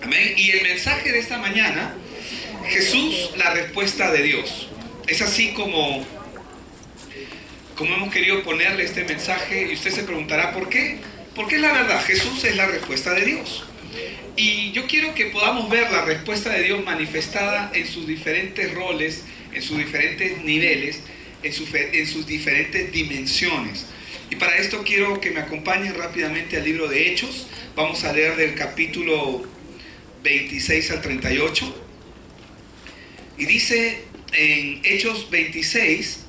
Amén. Y el mensaje de esta mañana, Jesús, la respuesta de Dios. Es así como hemos querido ponerle este mensaje, y usted se preguntará ¿por qué? Porque es la verdad, Jesús es la respuesta de Dios. Y yo quiero que podamos ver la respuesta de Dios manifestada en sus diferentes roles, en sus diferentes niveles, en sus diferentes dimensiones. Y para esto quiero que me acompañen rápidamente al libro de Hechos. Vamos a leer del capítulo 26 al 38. Y dice en Hechos 26,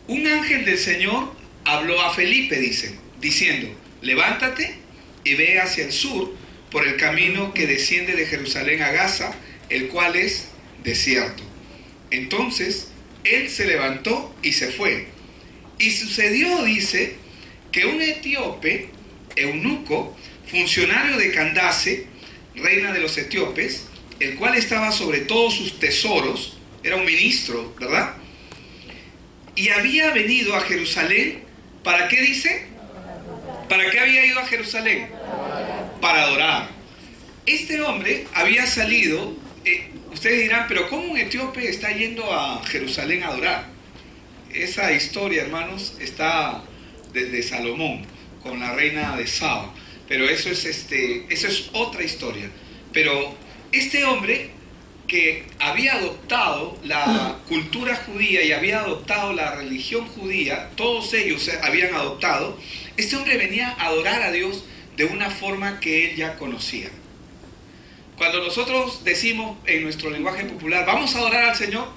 un ángel del Señor habló a Felipe, diciendo, levántate y ve hacia el sur por el camino que desciende de Jerusalén a Gaza, el cual es desierto. Entonces él se levantó y se fue. Y sucedió, dice, que un etíope, eunuco, funcionario de Candace, reina de los etíopes, el cual estaba sobre todos sus tesoros, era un ministro, ¿verdad? Y había venido a Jerusalén, ¿para qué dice? ¿Para qué había ido a Jerusalén? Para adorar. Este hombre había salido, ustedes dirán, pero ¿cómo un etíope está yendo a Jerusalén a adorar? Esa historia, hermanos, está desde Salomón, con la reina de Saba, pero eso es otra historia. Pero este hombre que había adoptado la cultura judía y había adoptado la religión judía, todos ellos habían adoptado, este hombre venía a adorar a Dios de una forma que él ya conocía. Cuando nosotros decimos en nuestro lenguaje popular, vamos a adorar al Señor,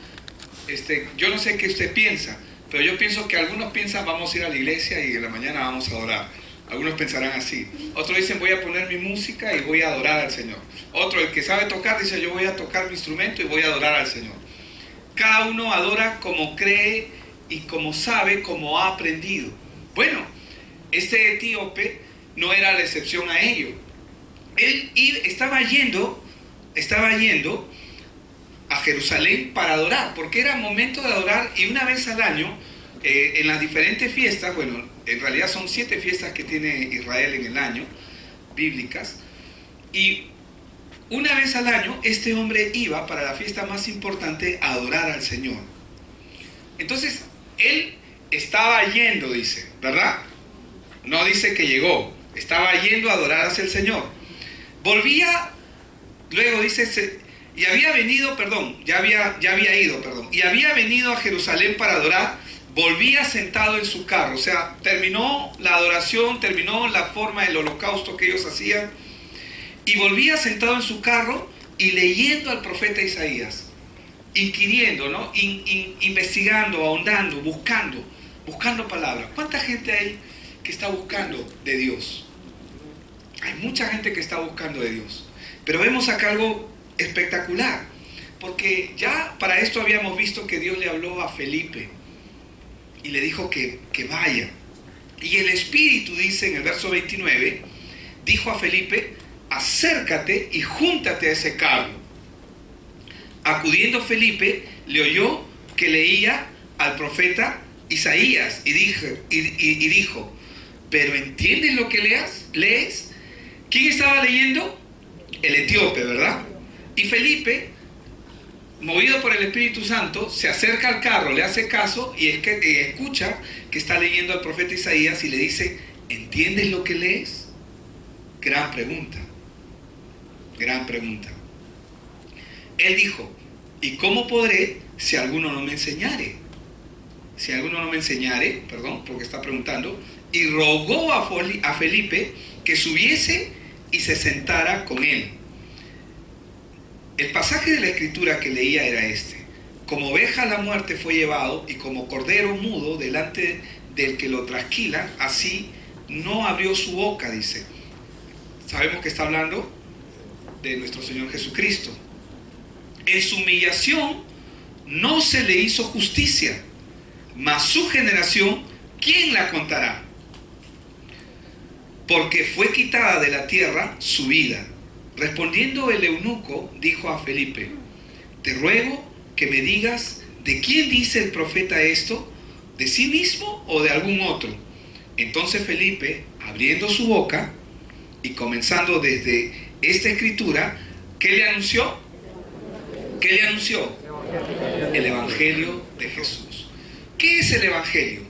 yo no sé qué usted piensa, pero yo pienso que algunos piensan, vamos a ir a la iglesia y en la mañana vamos a adorar. Algunos pensarán así. Otros dicen, voy a poner mi música y voy a adorar al Señor. Otro, el que sabe tocar, dice, yo voy a tocar mi instrumento y voy a adorar al Señor. Cada uno adora como cree y como sabe, como ha aprendido. Bueno, este etíope no era la excepción a ello. Él estaba yendo a Jerusalén para adorar, porque era momento de adorar, y una vez al año, en las diferentes fiestas, bueno, en realidad son 7 fiestas que tiene Israel en el año, bíblicas, y una vez al año este hombre iba para la fiesta más importante a adorar al Señor. Entonces, él estaba yendo, dice, ¿verdad? No dice que llegó, estaba yendo a adorar hacia el Señor. Volvía, luego dice, y había venido a Jerusalén para adorar. Volvía sentado en su carro, o sea, terminó la adoración, terminó la forma del holocausto que ellos hacían, y volvía sentado en su carro y leyendo al profeta Isaías, inquiriendo, ¿no? Investigando, ahondando, buscando palabras. ¿Cuánta gente hay que está buscando de Dios? Hay mucha gente que está buscando de Dios, pero vemos acá algo espectacular, porque ya para esto habíamos visto que Dios le habló a Felipe, y le dijo que vaya. Y el Espíritu dice en el verso 29, dijo a Felipe, acércate y júntate a ese carro. Acudiendo Felipe, le oyó que leía al profeta Isaías y dijo, ¿pero entiendes lo que lees? ¿Quién estaba leyendo? El etíope, ¿verdad? Y Felipe, movido por el Espíritu Santo, se acerca al carro, le hace caso y escucha que está leyendo al profeta Isaías y le dice, ¿entiendes lo que lees? Gran pregunta. Él dijo, ¿y cómo podré si alguno no me enseñare? Porque está preguntando, y rogó a Felipe que subiese y se sentara con él. El pasaje de la escritura que leía era este: como oveja a la muerte fue llevado, y como cordero mudo delante del que lo trasquila, así no abrió su boca, dice. Sabemos que está hablando de nuestro Señor Jesucristo. En su humillación no se le hizo justicia, mas su generación, ¿quién la contará? Porque fue quitada de la tierra su vida. Respondiendo el eunuco, dijo a Felipe, te ruego que me digas, ¿de quién dice el profeta esto? ¿De sí mismo o de algún otro? Entonces Felipe, abriendo su boca y comenzando desde esta escritura, ¿qué le anunció? ¿Qué le anunció? El Evangelio de Jesús. ¿Qué es el Evangelio?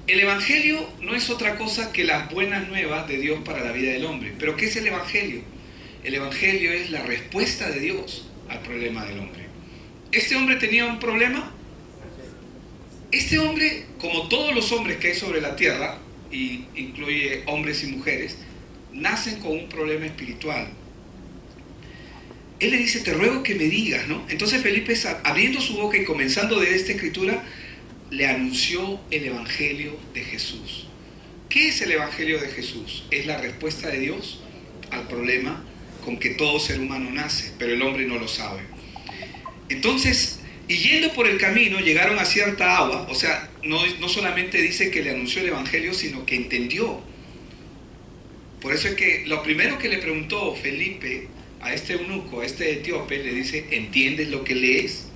El Evangelio no es otra cosa que las buenas nuevas de Dios para la vida del hombre. ¿Pero qué es el Evangelio? El Evangelio es la respuesta de Dios al problema del hombre. ¿Este hombre tenía un problema? Este hombre, como todos los hombres que hay sobre la tierra, y incluye hombres y mujeres, nacen con un problema espiritual. Él le dice, te ruego que me digas, ¿no? Entonces Felipe, abriendo su boca y comenzando de esta escritura, le anunció el Evangelio de Jesús. ¿Qué es el Evangelio de Jesús? Es la respuesta de Dios al problema con que todo ser humano nace, pero el hombre no lo sabe. Entonces, y yendo por el camino, llegaron a cierta agua. O sea, no solamente dice que le anunció el Evangelio, sino que entendió. Por eso es que lo primero que le preguntó Felipe a este eunuco, a este etíope, le dice, ¿entiendes lo que lees?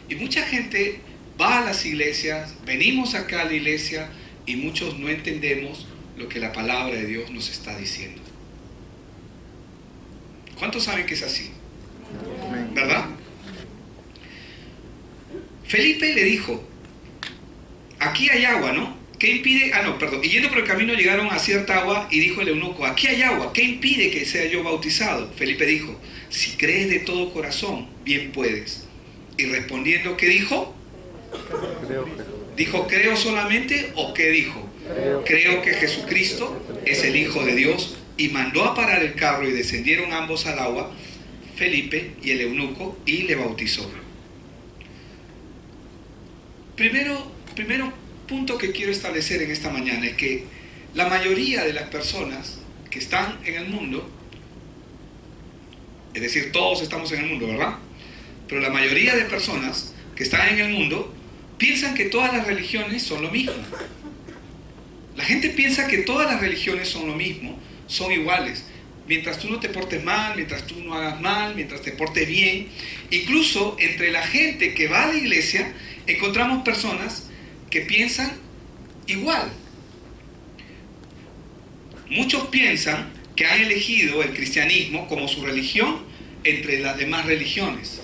Y mucha gente va a las iglesias, venimos acá a la iglesia, y muchos no entendemos lo que la palabra de Dios nos está diciendo. ¿Cuántos saben que es así? ¿Verdad? Felipe le dijo, aquí hay agua, ¿no? ¿Qué impide? Y yendo por el camino llegaron a cierta agua y dijo el eunuco, aquí hay agua, ¿qué impide que sea yo bautizado? Felipe dijo, si crees de todo corazón, bien puedes. Y respondiendo, ¿qué dijo? ¿Dijo creo solamente o qué dijo? Creo que Jesucristo es el Hijo de Dios, y mandó a parar el carro y descendieron ambos al agua, Felipe y el eunuco, y le bautizó. Primero punto que quiero establecer en esta mañana es que la mayoría de las personas que están en el mundo, es decir, todos estamos en el mundo, ¿verdad? Pero la mayoría de personas que están en el mundo piensan que todas las religiones son lo mismo. La gente piensa que todas las religiones son lo mismo, son iguales. Mientras tú no te portes mal, mientras tú no hagas mal, mientras te portes bien. Incluso entre la gente que va a la iglesia encontramos personas que piensan igual. Muchos piensan que han elegido el cristianismo como su religión entre las demás religiones.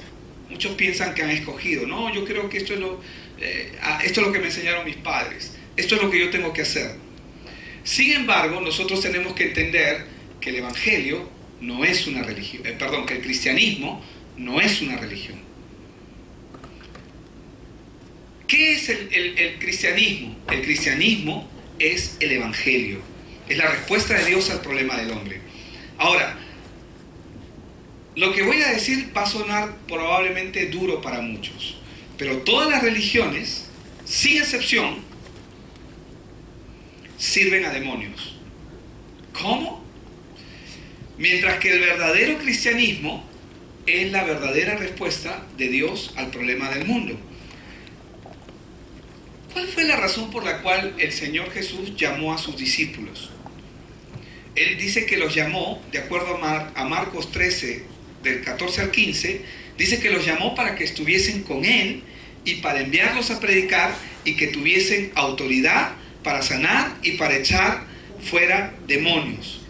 Muchos piensan que han escogido, no, yo creo que esto es lo que me enseñaron mis padres, esto es lo que yo tengo que hacer. Sin embargo, nosotros tenemos que entender que el Evangelio no es una religión, que el cristianismo no es una religión. ¿Qué es el cristianismo? El cristianismo es el Evangelio, es la respuesta de Dios al problema del hombre. Ahora, lo que voy a decir va a sonar probablemente duro para muchos, pero todas las religiones, sin excepción, sirven a demonios. ¿Cómo? Mientras que el verdadero cristianismo es la verdadera respuesta de Dios al problema del mundo. ¿Cuál fue la razón por la cual el Señor Jesús llamó a sus discípulos? Él dice que los llamó, de acuerdo a Marcos 13, del 14 al 15, dice que los llamó para que estuviesen con Él y para enviarlos a predicar y que tuviesen autoridad para sanar y para echar fuera demonios.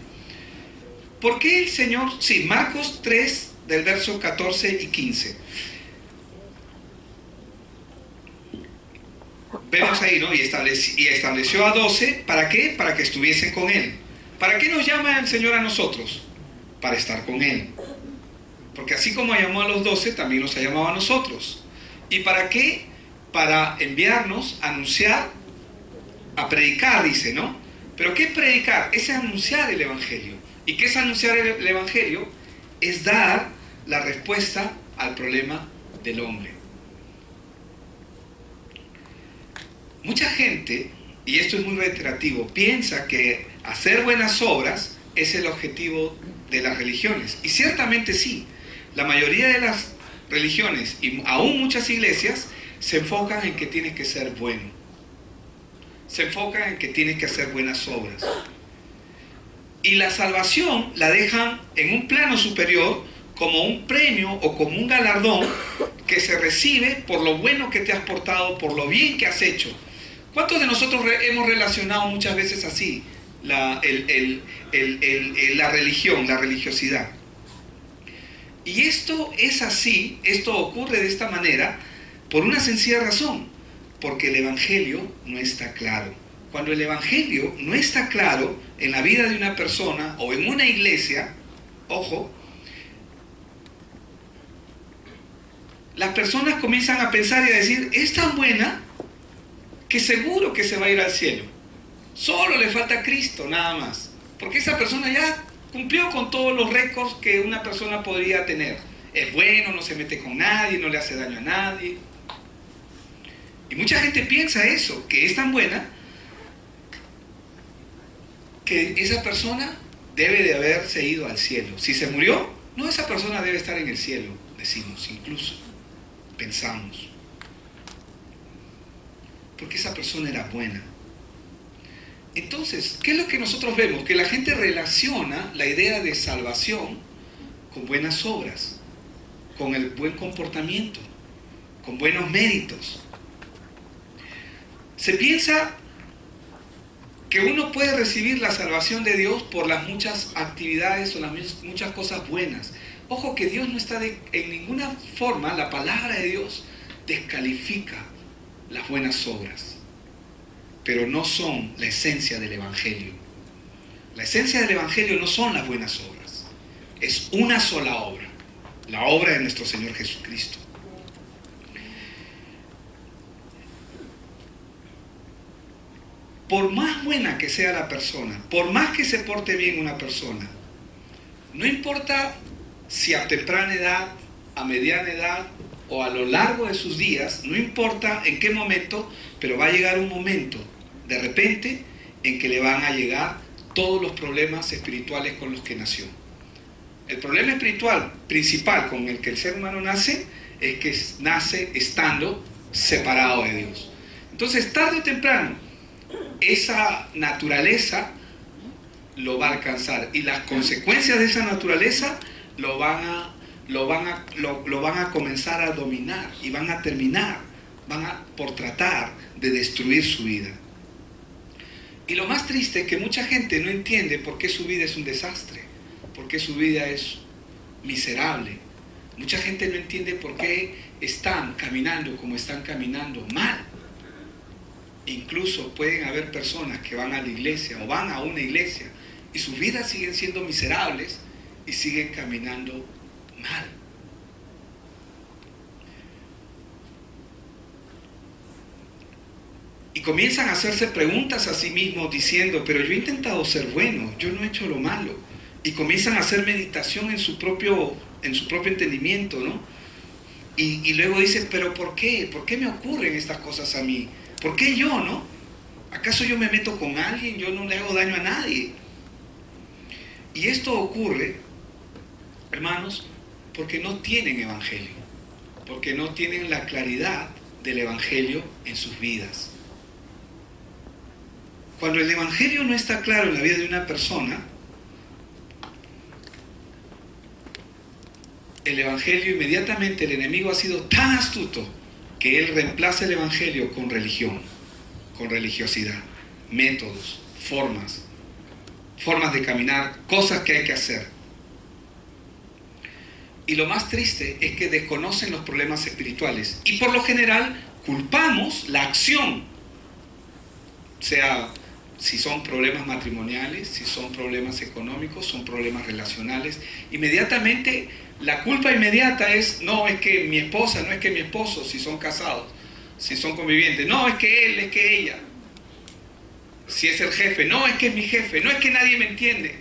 ¿Por qué el Señor? Sí, Marcos 3, del verso 14 y 15. Vemos ahí, ¿no? Y estableció a 12, ¿para qué? Para que estuviesen con Él. ¿Para qué nos llama el Señor a nosotros? Para estar con Él. Porque así como llamó a los 12, también nos ha llamado a nosotros. ¿Y para qué? Para enviarnos a anunciar, a predicar, dice, ¿no? ¿Pero qué es predicar? Es anunciar el Evangelio. ¿Y qué es anunciar el Evangelio? Es dar la respuesta al problema del hombre. Mucha gente, y esto es muy reiterativo, piensa que hacer buenas obras es el objetivo de las religiones. Y ciertamente sí. La mayoría de las religiones, y aún muchas iglesias, se enfocan en que tienes que ser bueno. Se enfocan en que tienes que hacer buenas obras. Y la salvación la dejan en un plano superior como un premio o como un galardón que se recibe por lo bueno que te has portado, por lo bien que has hecho. ¿Cuántos de nosotros hemos relacionado muchas veces así la religión, la religiosidad? Y esto es así, esto ocurre de esta manera por una sencilla razón, porque el Evangelio no está claro. Cuando el Evangelio no está claro en la vida de una persona o en una iglesia, ojo, las personas comienzan a pensar y a decir, es tan buena que seguro que se va a ir al cielo. Solo le falta Cristo, nada más. Porque esa persona ya cumplió con todos los récords que una persona podría tener. Es bueno, no se mete con nadie, no le hace daño a nadie. Y mucha gente piensa eso, que es tan buena que esa persona debe de haberse ido al cielo. Si se murió, no, esa persona debe estar en el cielo, decimos, incluso pensamos. Porque esa persona era buena. Entonces, ¿qué es lo que nosotros vemos? Que la gente relaciona la idea de salvación con buenas obras, con el buen comportamiento, con buenos méritos. Se piensa que uno puede recibir la salvación de Dios por las muchas actividades o las muchas cosas buenas. Ojo que Dios no está en ninguna forma, la palabra de Dios descalifica las buenas obras, pero no son la esencia del Evangelio. La esencia del Evangelio no son las buenas obras, es una sola obra, la obra de nuestro Señor Jesucristo. Por más buena que sea la persona, por más que se porte bien una persona, no importa si a temprana edad, a mediana edad o a lo largo de sus días, no importa en qué momento, pero va a llegar un momento, de repente, en que le van a llegar todos los problemas espirituales con los que nació. El problema espiritual principal con el que el ser humano nace es que nace estando separado de Dios. Entonces, tarde o temprano, esa naturaleza lo va a alcanzar y las consecuencias de esa naturaleza lo van a comenzar a dominar y van a terminar, por tratar de destruir su vida. Y lo más triste es que mucha gente no entiende por qué su vida es un desastre, por qué su vida es miserable. Mucha gente no entiende por qué están caminando como están caminando mal. Incluso pueden haber personas que van a la iglesia o van a una iglesia y sus vidas siguen siendo miserables y siguen caminando mal. Y comienzan a hacerse preguntas a sí mismos diciendo, pero yo he intentado ser bueno, yo no he hecho lo malo. Y comienzan a hacer meditación en su propio entendimiento, ¿no? Y luego dicen, pero ¿por qué? ¿Por qué me ocurren estas cosas a mí? ¿Por qué yo, no? ¿Acaso yo me meto con alguien? Yo no le hago daño a nadie. Y esto ocurre, hermanos, porque no tienen evangelio, porque no tienen la claridad del evangelio en sus vidas. Cuando el evangelio no está claro en la vida de una persona, el evangelio inmediatamente, el enemigo ha sido tan astuto que él reemplaza el evangelio con religión, con religiosidad, métodos, formas de caminar, cosas que hay que hacer. Y lo más triste es que desconocen los problemas espirituales y por lo general culpamos la acción, sea si son problemas matrimoniales, si son problemas económicos, son problemas relacionales. Inmediatamente la culpa inmediata es, no, es que mi esposa, no es que mi esposo, si son casados, si son convivientes, no, es que él, es que ella. Si es el jefe, no, es que es mi jefe, no, es que nadie me entiende.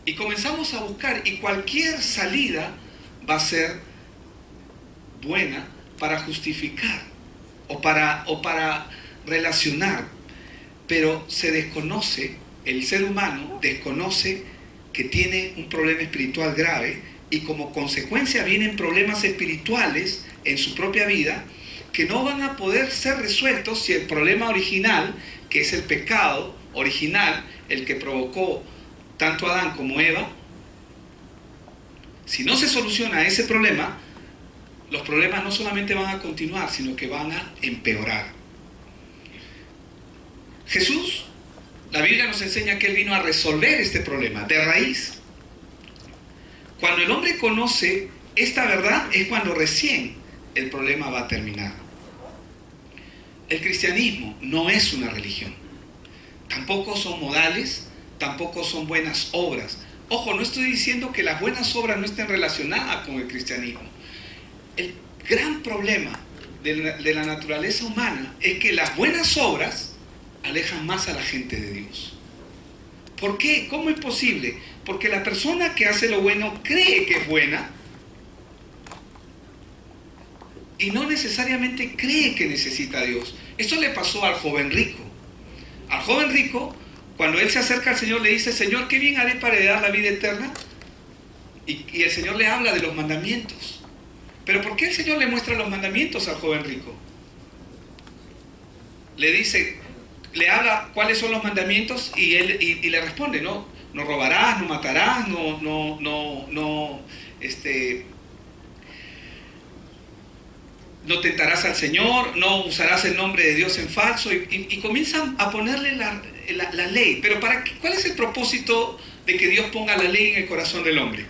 Y comenzamos a buscar y cualquier salida va a ser buena para justificar o para relacionar. Pero se desconoce, el ser humano desconoce que tiene un problema espiritual grave y como consecuencia vienen problemas espirituales en su propia vida que no van a poder ser resueltos si el problema original, que es el pecado original, el que provocó tanto a Adán como a Eva, si no se soluciona ese problema, los problemas no solamente van a continuar, sino que van a empeorar. Jesús, la Biblia nos enseña que Él vino a resolver este problema de raíz. Cuando el hombre conoce esta verdad es cuando recién el problema va a terminar. El cristianismo no es una religión. Tampoco son modales, tampoco son buenas obras. Ojo, no estoy diciendo que las buenas obras no estén relacionadas con el cristianismo. El gran problema de la naturaleza humana es que las buenas obras alejan más a la gente de Dios. ¿Por qué? ¿Cómo es posible? Porque la persona que hace lo bueno cree que es buena y no necesariamente cree que necesita a Dios. Esto le pasó al joven rico. Al joven rico, cuando él se acerca al Señor, le dice: Señor, ¿qué bien haré para heredar la vida eterna? Y el Señor le habla de los mandamientos. Pero ¿por qué el Señor le muestra los mandamientos al joven rico? Le dice, le habla cuáles son los mandamientos y él le responde: no robarás, no matarás, no tentarás al Señor, no usarás el nombre de Dios en falso, y comienzan a ponerle la ley. Pero ¿cuál es el propósito de que Dios ponga la ley en el corazón del hombre?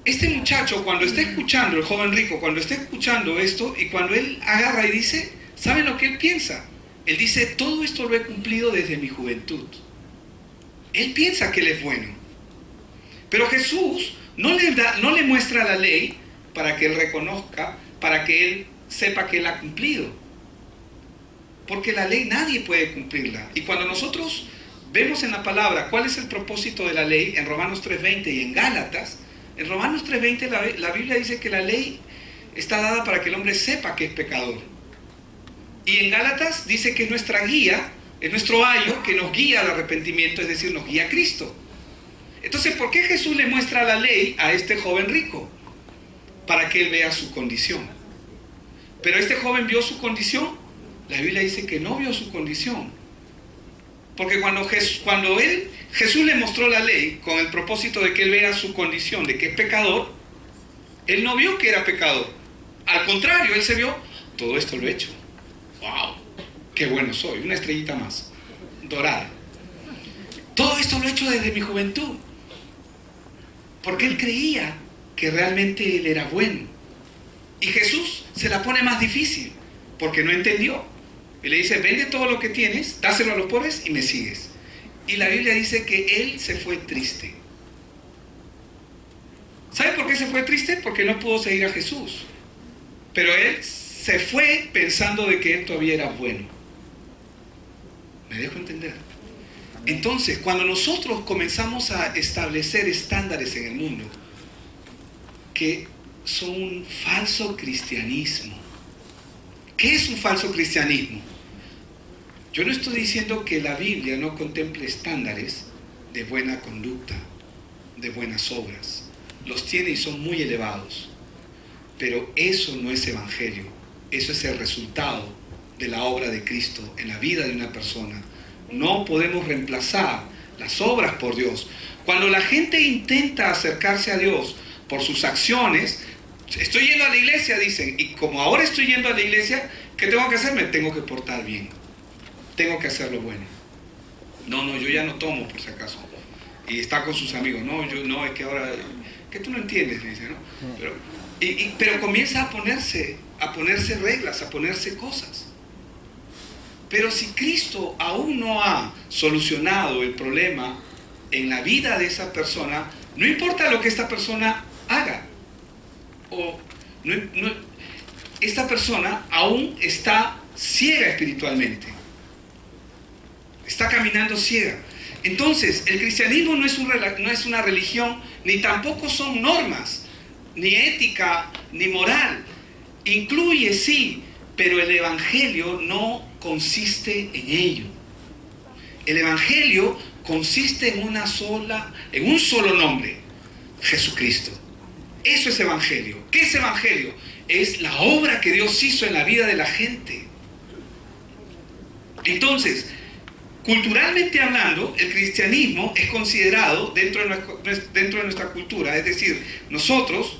Este muchacho, cuando está escuchando, el joven rico, cuando está escuchando esto, y cuando él agarra y dice, ¿saben lo que él piensa? Él dice: todo esto lo he cumplido desde mi juventud. Él piensa que él es bueno. Pero Jesús no le muestra la ley para que él reconozca, para que él sepa que él ha cumplido. Porque la ley nadie puede cumplirla. Y cuando nosotros vemos en la palabra cuál es el propósito de la ley, en Romanos 3:20 y en Gálatas, en Romanos 3:20 la Biblia dice que la ley está dada para que el hombre sepa que es pecador. Y en Gálatas dice que es nuestra guía, es nuestro ayo que nos guía al arrepentimiento, es decir, nos guía a Cristo. Entonces, ¿por qué Jesús le muestra la ley a este joven rico? Para que él vea su condición. Pero este joven vio su condición. La Biblia dice que no vio su condición. Porque cuando Jesús le mostró la ley con el propósito de que él vea su condición, de que es pecador, él no vio que era pecador. Al contrario, él se vio: todo esto lo he hecho. ¡Wow! ¡Qué bueno soy! Una estrellita más, dorada. Todo esto lo he hecho desde mi juventud. Porque él creía que realmente él era bueno. Y Jesús se la pone más difícil, porque no entendió. Y le dice: vende todo lo que tienes, dáselo a los pobres y me sigues. Y la Biblia dice que él se fue triste. ¿Sabe por qué se fue triste? Porque no pudo seguir a Jesús. Pero él se fue pensando de que él todavía era bueno. ¿Me dejo entender? Entonces, cuando nosotros comenzamos a establecer estándares en el mundo que son un falso cristianismo. ¿Qué es un falso cristianismo? Yo no estoy diciendo que la Biblia no contemple estándares de buena conducta, de buenas obras. Los tiene y son muy elevados. Pero eso no es evangelio. Eso es el resultado de la obra de Cristo en la vida de una persona. No podemos reemplazar las obras por Dios. Cuando la gente intenta acercarse a Dios por sus acciones, estoy yendo a la iglesia, dicen, y como ahora estoy yendo a la iglesia, ¿qué tengo que hacer? Me tengo que portar bien. Tengo que hacer lo bueno. No, yo ya no tomo, por si acaso. Y está con sus amigos. No, es que ahora, que tú no entiendes, dice, ¿no? Pero comienza a ponerse reglas, a ponerse cosas. Pero si Cristo aún no ha solucionado el problema en la vida de esa persona, no importa lo que esta persona haga. Esta persona aún está ciega espiritualmente. Está caminando ciega. Entonces, el cristianismo no es una religión, ni tampoco son normas, ni ética, ni moral. Incluye, sí, pero el evangelio no consiste en ello. El evangelio consiste en un solo nombre: Jesucristo. Eso es evangelio. ¿Qué es evangelio? Es la obra que Dios hizo en la vida de la gente. Entonces, culturalmente hablando, el cristianismo es considerado dentro de nuestra cultura, es decir, nosotros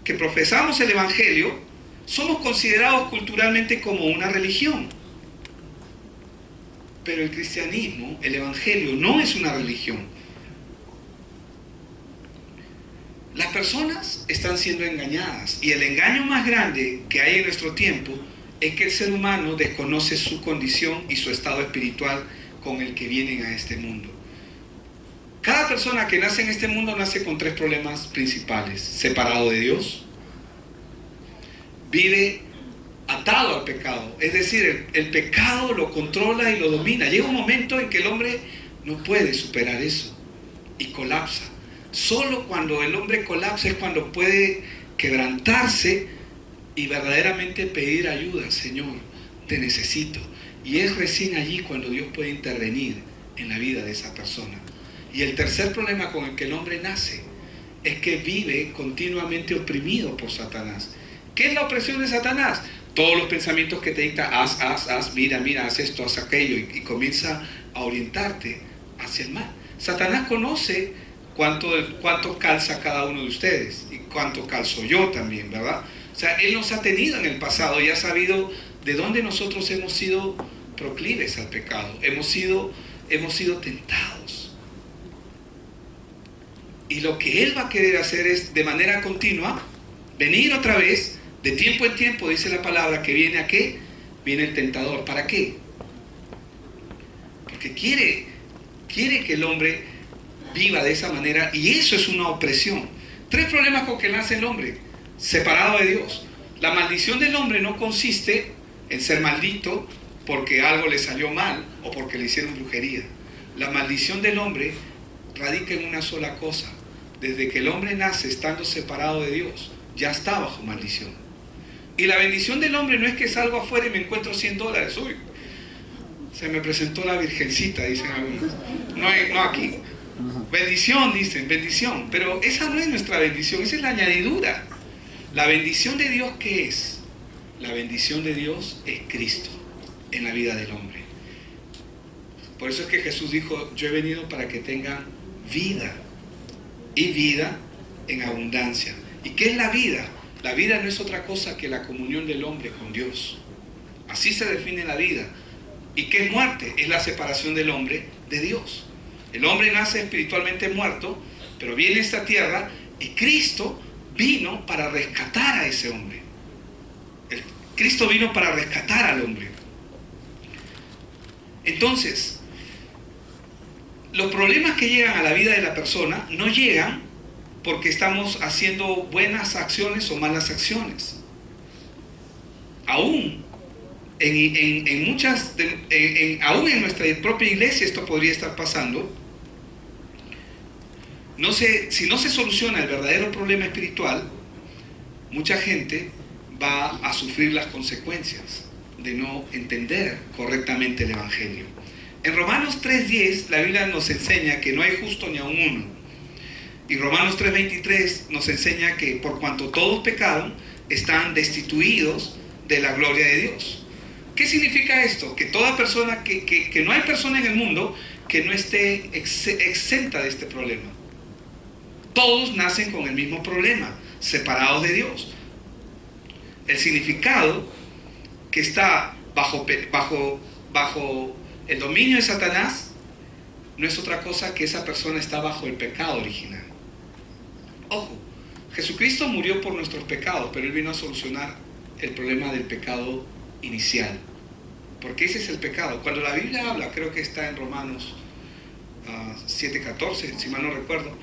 que profesamos el evangelio somos considerados culturalmente como una religión. Pero el cristianismo, el evangelio, no es una religión. Las personas están siendo engañadas y el engaño más grande que hay en nuestro tiempo es que el ser humano desconoce su condición y su estado espiritual con el que vienen a este mundo. Cada persona que nace en este mundo nace con 3 problemas principales: separado de Dios, vive atado al pecado, es decir, el pecado lo controla y lo domina. Llega un momento en que el hombre no puede superar eso y colapsa. Solo cuando el hombre colapsa es cuando puede quebrantarse y verdaderamente pedir ayuda. Señor, te necesito. Y es recién allí cuando Dios puede intervenir en la vida de esa persona. Y el tercer problema con el que el hombre nace es que vive continuamente oprimido por Satanás. ¿Qué es la opresión de Satanás? Todos los pensamientos que te dicta: haz, mira, haz esto, haz aquello, y comienza a orientarte hacia el mal. Satanás conoce cuánto calza cada uno de ustedes y cuánto calzo yo también, ¿verdad? O sea, Él nos ha tenido en el pasado y ha sabido de dónde nosotros hemos sido proclives al pecado, hemos sido tentados. Y lo que Él va a querer hacer es, de manera continua, venir otra vez, de tiempo en tiempo, dice la palabra, que viene ¿a qué? Viene el tentador. ¿Para qué? Porque quiere que el hombre viva de esa manera, y eso es una opresión. 3 problemas con que nace el hombre: separado de Dios. La maldición del hombre no consiste en ser maldito porque algo le salió mal o porque le hicieron brujería. La maldición del hombre radica en una sola cosa: desde que el hombre nace estando separado de Dios, ya está bajo maldición. Y la bendición del hombre no es que salgo afuera y me encuentro $100. Uy, se me presentó la virgencita, dicen algunos. No aquí. Bendición, dicen, bendición. Pero esa no es nuestra bendición, esa es la añadidura. La bendición de Dios, ¿qué es? La bendición de Dios es Cristo en la vida del hombre. Por eso es que Jesús dijo: yo he venido para que tengan vida, y vida en abundancia. ¿Y qué es la vida? La vida no es otra cosa que la comunión del hombre con Dios. Así se define la vida. ¿Y qué es muerte? Es la separación del hombre de Dios. El hombre nace espiritualmente muerto, pero viene a esta tierra y Cristo vino para rescatar a ese hombre. Cristo vino para rescatar al hombre. Entonces, los problemas que llegan a la vida de la persona no llegan porque estamos haciendo buenas acciones o malas acciones. Aún aún en nuestra propia iglesia esto podría estar pasando. Si no se soluciona el verdadero problema espiritual, mucha gente va a sufrir las consecuencias de no entender correctamente el Evangelio. En Romanos 3:10 la Biblia nos enseña que no hay justo ni aun uno. Y Romanos 3:23 nos enseña que por cuanto todos pecaron, están destituidos de la gloria de Dios. ¿Qué significa esto? Que toda persona, que no hay persona en el mundo que no esté exenta de este problema. Todos nacen con el mismo problema, separados de Dios. El significado que está bajo el dominio de Satanás no es otra cosa que esa persona está bajo el pecado original. Ojo, Jesucristo murió por nuestros pecados, pero Él vino a solucionar el problema del pecado inicial. Porque ese es el pecado. Cuando la Biblia habla, creo que está en Romanos 7:14, si mal no recuerdo,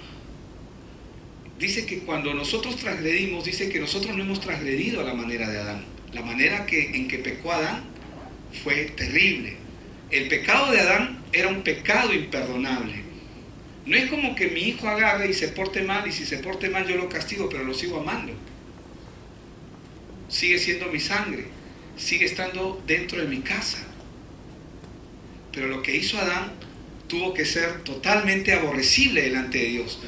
dice que cuando nosotros transgredimos, dice que nosotros no hemos transgredido a la manera de Adán. La manera en que pecó Adán fue terrible. El pecado de Adán era un pecado imperdonable. No es como que mi hijo agarre y se porte mal, y si se porte mal yo lo castigo, pero lo sigo amando. Sigue siendo mi sangre, sigue estando dentro de mi casa. Pero lo que hizo Adán tuvo que ser totalmente aborrecible delante de Dios.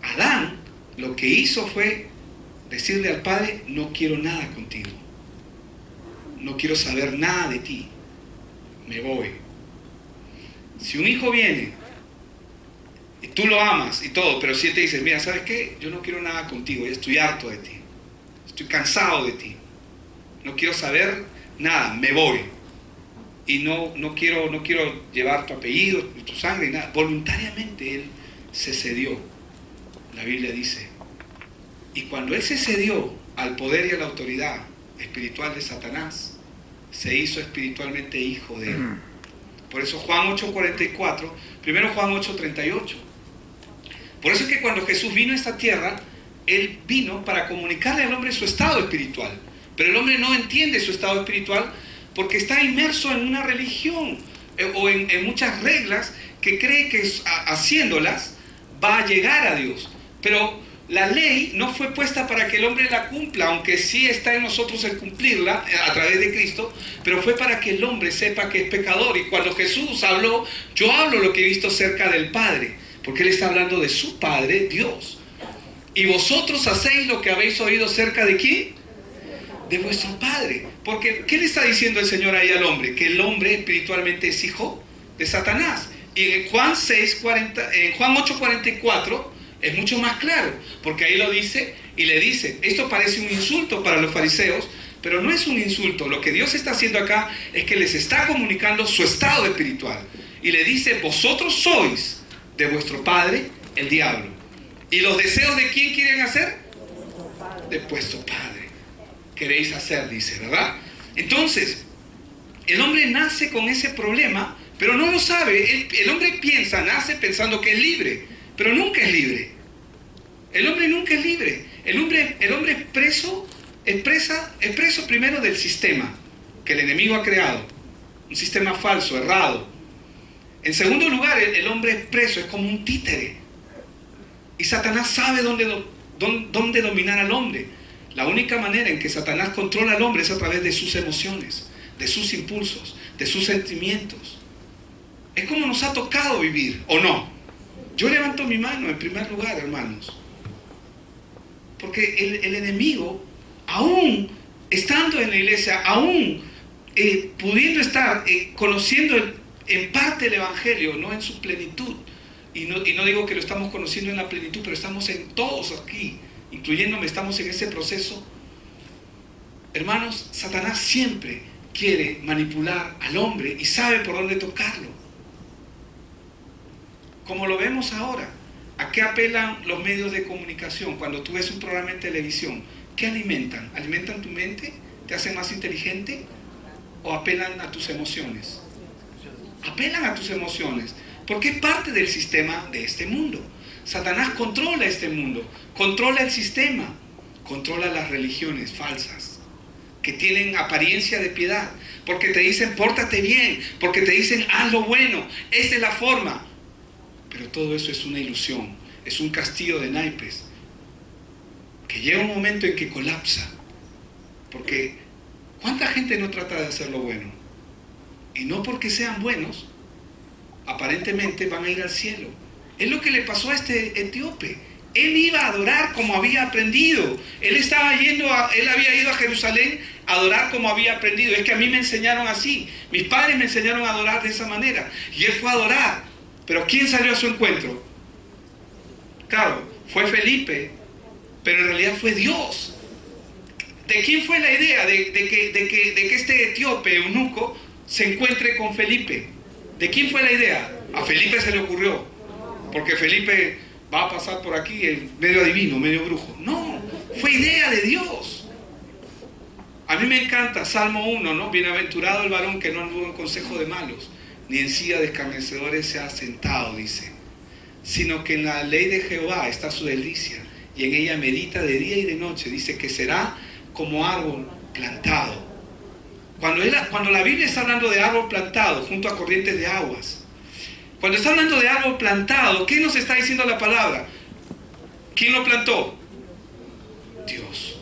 Adán lo que hizo fue decirle al Padre: no quiero nada contigo, no quiero saber nada de ti, me voy. Si un hijo viene y tú lo amas y todo, pero si él te dice: mira, ¿sabes qué? Yo no quiero nada contigo, ya estoy harto de ti, estoy cansado de ti, no quiero saber nada, me voy. Y no quiero llevar tu apellido, tu sangre, nada. Voluntariamente él se cedió. la Biblia dice, y cuando él se cedió al poder y a la autoridad espiritual de Satanás, se hizo espiritualmente hijo de él. Por eso Juan 8:44, primero Juan 8:38. Por eso es que cuando Jesús vino a esta tierra, él vino para comunicarle al hombre su estado espiritual. Pero el hombre no entiende su estado espiritual porque está inmerso en una religión o en muchas reglas que cree que haciéndolas va a llegar a Dios. Pero la ley no fue puesta para que el hombre la cumpla, aunque sí está en nosotros el cumplirla a través de Cristo, pero fue para que el hombre sepa que es pecador. Y cuando Jesús habló, yo hablo lo que he visto cerca del Padre, porque Él está hablando de su Padre, Dios. Y vosotros hacéis lo que habéis oído cerca de ¿quién? De vuestro Padre. Porque, ¿qué le está diciendo el Señor ahí al hombre? Que el hombre espiritualmente es hijo de Satanás. Y en Juan 8:44 es mucho más claro, porque ahí lo dice y le dice, esto parece un insulto para los fariseos, pero no es un insulto. Lo que Dios está haciendo acá es que les está comunicando su estado espiritual. Y le dice, vosotros sois de vuestro padre, el diablo. ¿Y los deseos de quién quieren hacer? De vuestro padre. Queréis hacer, dice, ¿verdad? Entonces, el hombre nace con ese problema, pero no lo sabe. El hombre nace pensando que es libre, pero nunca es libre. El hombre nunca es libre. El hombre es preso primero del sistema que el enemigo ha creado. Un sistema falso, errado. En segundo lugar, el hombre es preso, es como un títere. Y Satanás sabe dónde dominar al hombre. La única manera en que Satanás controla al hombre es a través de sus emociones, de sus impulsos, de sus sentimientos. Es como nos ha tocado vivir, ¿o no? Yo levanto mi mano en primer lugar, hermanos. Porque el enemigo, aún estando en la iglesia, aún pudiendo estar conociendo en parte el Evangelio, no en su plenitud, y no digo que lo estamos conociendo en la plenitud, pero estamos en todos aquí, incluyéndome, estamos en ese proceso. Hermanos, Satanás siempre quiere manipular al hombre y sabe por dónde tocarlo. Como lo vemos ahora, ¿a qué apelan los medios de comunicación? Cuando tú ves un programa en televisión, ¿qué alimentan? ¿Alimentan tu mente? ¿Te hacen más inteligente? ¿O apelan a tus emociones? Apelan a tus emociones, porque es parte del sistema de este mundo. Satanás controla este mundo, controla el sistema, controla las religiones falsas, que tienen apariencia de piedad, porque te dicen, pórtate bien, porque te dicen, haz lo bueno, esa es la forma. Pero todo eso es una ilusión, es un castillo de naipes, que llega un momento en que colapsa. Porque ¿cuánta gente no trata de hacer lo bueno? Y no porque sean buenos, aparentemente van a ir al cielo. Es lo que le pasó a este etíope. Él iba a adorar como había aprendido. Él había ido a Jerusalén a adorar como había aprendido. Es que a mí me enseñaron así. Mis padres me enseñaron a adorar de esa manera. Y él fue a adorar. Pero ¿quién salió a su encuentro? Claro, fue Felipe, pero en realidad fue Dios. ¿De quién fue la idea de que este etíope eunuco se encuentre con Felipe? ¿De quién fue la idea? A Felipe se le ocurrió, porque Felipe va a pasar por aquí medio adivino, medio brujo. No, fue idea de Dios. A mí me encanta Salmo 1, ¿no? Bienaventurado el varón que no anduvo en consejo de malos, ni en silla de escarnecedores se ha sentado, dice, sino que en la ley de Jehová está su delicia, y en ella medita de día y de noche. Dice que será como árbol plantado. Cuando la Biblia está hablando de árbol plantado junto a corrientes de aguas, cuando está hablando de árbol plantado, ¿qué nos está diciendo la palabra? ¿Quién lo plantó? Dios.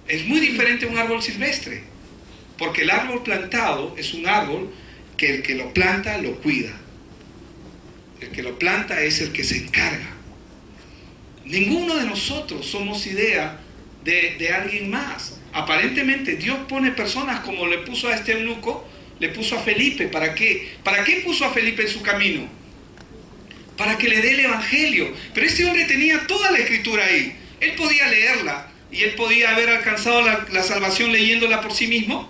Es muy diferente a un árbol silvestre, porque el árbol plantado es un árbol que el que lo planta lo cuida. El que lo planta es el que se encarga. Ninguno de nosotros somos idea de alguien más. Aparentemente Dios pone personas como le puso a este eunuco, le puso a Felipe. ¿Para qué? ¿Para qué puso a Felipe en su camino? Para que le dé el evangelio. Pero este hombre tenía toda la escritura ahí. Él podía leerla y él podía haber alcanzado la salvación leyéndola por sí mismo.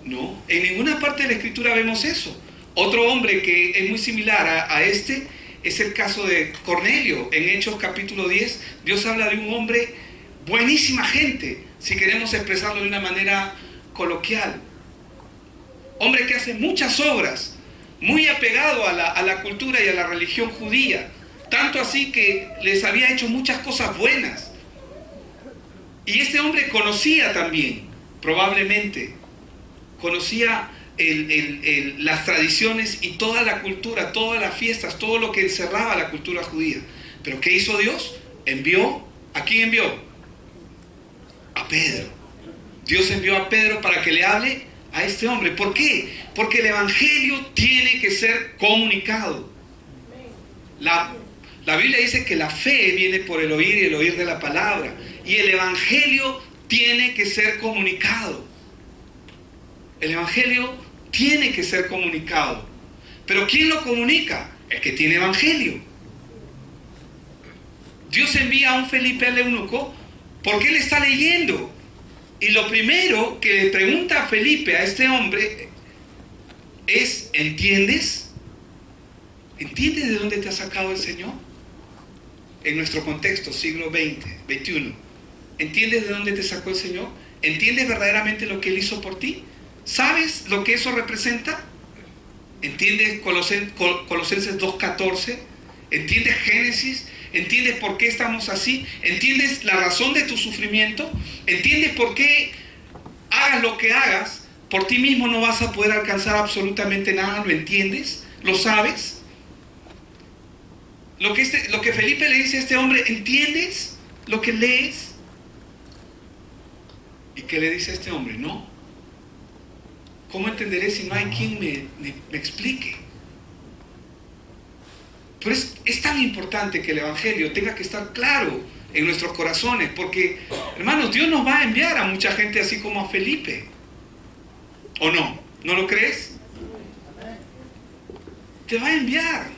No, en ninguna parte de la escritura vemos eso. Otro hombre que es muy similar a este es el caso de Cornelio. En Hechos capítulo 10, Dios habla de un hombre, buenísima gente, si queremos expresarlo de una manera coloquial. Hombre que hace muchas obras, muy apegado a la cultura y a la religión judía. Tanto así que les había hecho muchas cosas buenas. Y este hombre conocía también, probablemente, conocía las tradiciones y toda la cultura, todas las fiestas, todo lo que encerraba la cultura judía. Pero ¿qué hizo Dios? ¿A quién envió? A Pedro. Dios envió a Pedro para que le hable a este hombre. ¿Por qué? Porque el evangelio tiene que ser comunicado. La Biblia dice que la fe viene por el oír y el oír de la palabra. Y el evangelio tiene que ser comunicado. El evangelio tiene que ser comunicado. Pero ¿quién lo comunica? El que tiene evangelio. Dios envía a un Felipe al eunuco porque él está leyendo. Y lo primero que le pregunta a Felipe, a este hombre, es: ¿entiendes? ¿Entiendes de dónde te ha sacado el Señor? En nuestro contexto, siglo XX, XXI. ¿Entiendes de dónde te sacó el Señor? ¿Entiendes verdaderamente lo que Él hizo por ti? ¿Sabes lo que eso representa? ¿Entiendes Colosenses 2:14? ¿Entiendes Génesis? ¿Entiendes por qué estamos así? ¿Entiendes la razón de tu sufrimiento? ¿Entiendes por qué hagas lo que hagas? Por ti mismo no vas a poder alcanzar absolutamente nada. ¿Lo entiendes? ¿Lo sabes? Lo que Felipe le dice a este hombre: ¿entiendes lo que lees? ¿Y qué le dice a este hombre? No. ¿Cómo entenderé si no hay quien me explique? Pero es tan importante que el evangelio tenga que estar claro en nuestros corazones, porque, hermanos, Dios nos va a enviar a mucha gente así como a Felipe. ¿O no? ¿No lo crees? Te va a enviar.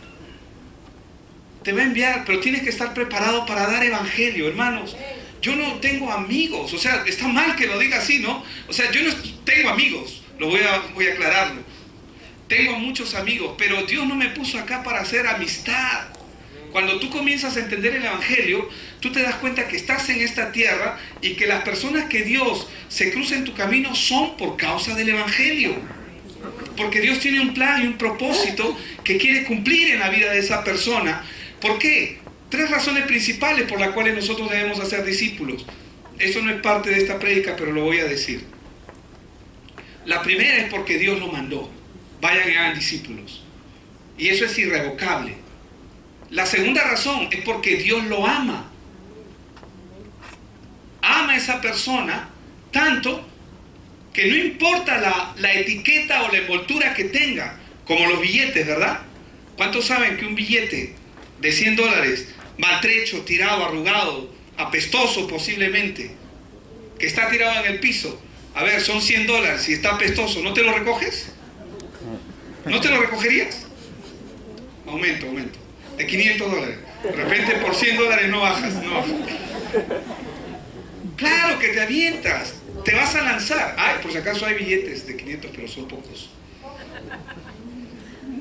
Te va a enviar, pero tienes que estar preparado para dar evangelio, hermanos. Yo no tengo amigos, o sea, está mal que lo diga así, ¿no? O sea, yo no tengo amigos, voy a aclararlo. Tengo muchos amigos, pero Dios no me puso acá para hacer amistad. Cuando tú comienzas a entender el evangelio, tú te das cuenta que estás en esta tierra y que las personas que Dios se cruza en tu camino son por causa del evangelio. Porque Dios tiene un plan y un propósito que quiere cumplir en la vida de esa persona. ¿Por qué? 3 razones principales por las cuales nosotros debemos hacer discípulos. Eso no es parte de esta prédica, pero lo voy a decir. La primera es porque Dios lo mandó. Vayan y hagan discípulos. Y eso es irrevocable. La segunda razón es porque Dios lo ama. Ama a esa persona tanto que no importa la etiqueta o la envoltura que tenga, como los billetes, ¿verdad? ¿Cuántos saben que un billete de $100, maltrecho, tirado, arrugado, apestoso posiblemente, que está tirado en el piso, a ver, son $100 y está apestoso, ¿no te lo recoges? ¿No te lo recogerías? Aumento. De $500. De repente por $100 no bajas. Claro que te avientas. Te vas a lanzar. Ay, por si acaso hay billetes de 500, pero son pocos.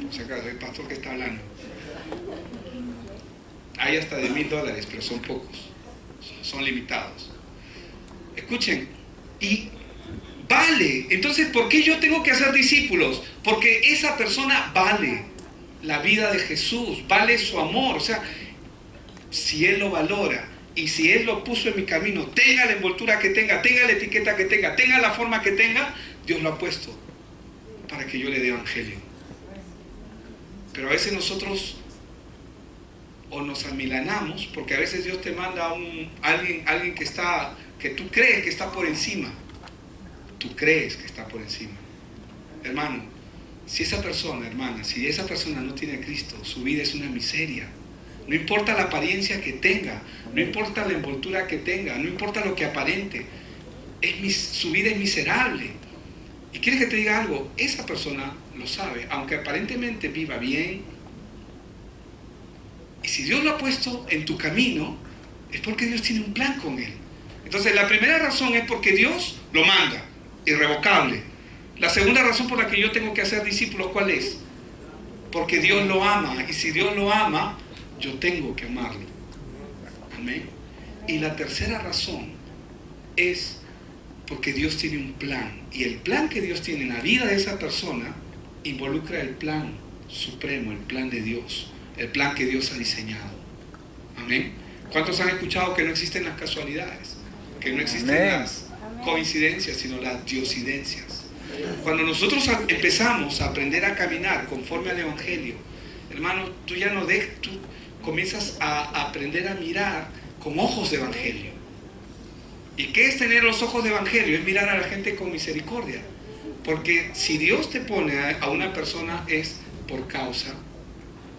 Por si acaso, el pastor que está hablando. Hay hasta de $1000, pero son pocos. Son limitados. Escuchen. Y vale. Entonces, ¿por qué yo tengo que hacer discípulos? Porque esa persona vale la vida de Jesús, vale su amor. O sea, si Él lo valora y si Él lo puso en mi camino, tenga la envoltura que tenga la etiqueta que tenga la forma que tenga, Dios lo ha puesto para que yo le dé evangelio. Pero a veces nosotros o nos amilanamos, porque a veces Dios te manda a alguien que tú crees que está por encima. Tú crees que está por encima. Hermano, si esa persona no tiene a Cristo, su vida es una miseria. No importa la apariencia que tenga, no importa la envoltura que tenga, no importa lo que aparente, su vida es miserable. Y quieres que te diga algo, esa persona lo sabe, aunque aparentemente viva bien. Y si Dios lo ha puesto en tu camino, es porque Dios tiene un plan con él. Entonces, la primera razón es porque Dios lo manda, irrevocable. La segunda razón por la que yo tengo que hacer discípulos, ¿cuál es? porque Dios lo ama, y si Dios lo ama, yo tengo que amarlo. Amén. Y la tercera razón es porque Dios tiene un plan, y el plan que Dios tiene en la vida de esa persona involucra el plan supremo, el plan de Dios, el plan que Dios ha diseñado. Amén. ¿Cuántos han escuchado que no existen las casualidades? Que no existen las coincidencias, sino las diosidencias. Cuando nosotros empezamos a aprender a caminar conforme al Evangelio, hermano, tú comienzas a aprender a mirar con ojos de Evangelio. ¿Y qué es tener los ojos de Evangelio? Es mirar a la gente con misericordia. Porque si Dios te pone a una persona es por causa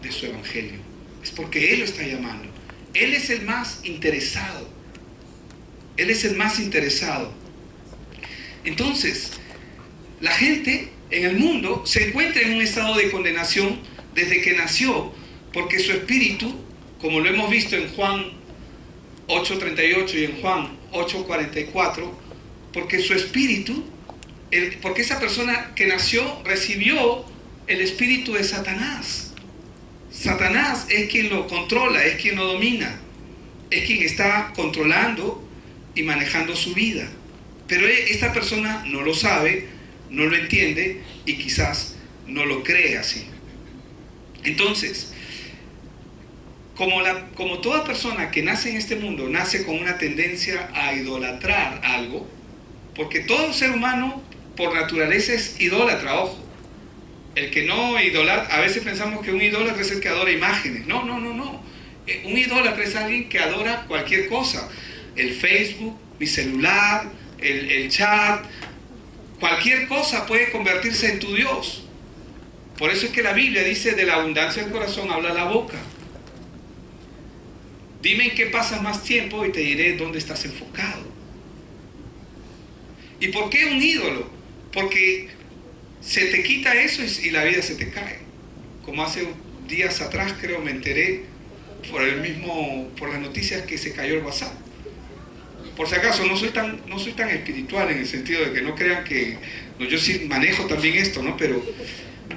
de su Evangelio. Es porque Él lo está llamando. Él es el más interesado. Él es el más interesado. Entonces, la gente en el mundo se encuentra en un estado de condenación desde que nació, porque su espíritu, como lo hemos visto en Juan 8:38 y en Juan 8:44, porque su espíritu, porque esa persona que nació recibió el espíritu de Satanás. Satanás es quien lo controla, es quien lo domina, es quien está controlando y manejando su vida. Pero esta persona no lo sabe, no lo entiende y quizás no lo cree así. Entonces, como toda persona que nace en este mundo nace con una tendencia a idolatrar algo, porque todo ser humano por naturaleza es idólatra, ojo. El que no idolatra, a veces pensamos que un idólatra es el que adora imágenes. No. Un idólatra es alguien que adora cualquier cosa. El Facebook, mi celular, el chat, cualquier cosa puede convertirse en tu Dios. Por eso es que la Biblia dice, de la abundancia del corazón habla la boca. Dime en qué pasas más tiempo y te diré dónde estás enfocado. ¿Y por qué un ídolo? Porque se te quita eso y la vida se te cae. Como hace días atrás creo me enteré por las noticias que se cayó el WhatsApp. Por si acaso, no soy tan espiritual en el sentido de que no crean que... No, yo sí manejo también esto, ¿no? Pero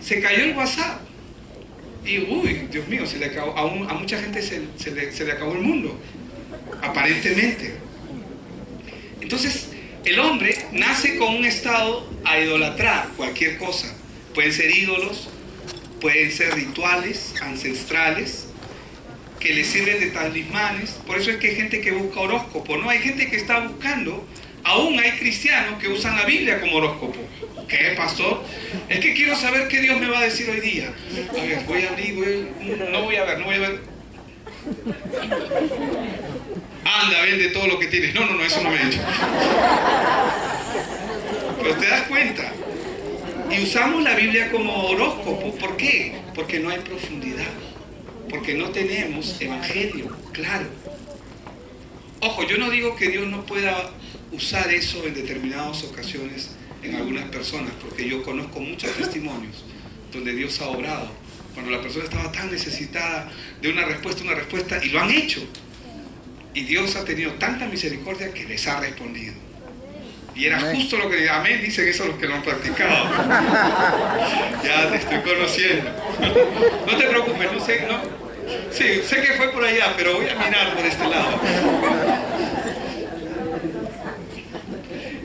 se cayó el WhatsApp. Y, uy, Dios mío, se le acabó, a mucha gente se le acabó el mundo, aparentemente. Entonces, el hombre nace con un estado a idolatrar cualquier cosa. Pueden ser ídolos, pueden ser rituales ancestrales, que le sirven de talismanes. Por eso es que hay gente que busca horóscopo, ¿no? Hay gente que está buscando, aún hay cristianos que usan la Biblia como horóscopo. ¿Qué, pastor? Es que quiero saber qué Dios me va a decir hoy día. A ver, voy a abrir, no voy a ver. Anda, vende todo lo que tienes. No, eso no me ha hecho. Pero te das cuenta. Y usamos la Biblia como horóscopo. ¿Por qué? Porque no hay profundidad. Porque no tenemos evangelio, claro. Ojo, yo no digo que Dios no pueda usar eso en determinadas ocasiones en algunas personas, porque yo conozco muchos testimonios donde Dios ha obrado, cuando la persona estaba tan necesitada de una respuesta, y lo han hecho. Y Dios ha tenido tanta misericordia que les ha respondido. Y era justo lo que... Amén, dicen eso los que lo han practicado. Ya te estoy conociendo. No te preocupes, no sé, no. Sí, sé que fue por allá, pero voy a mirar por este lado.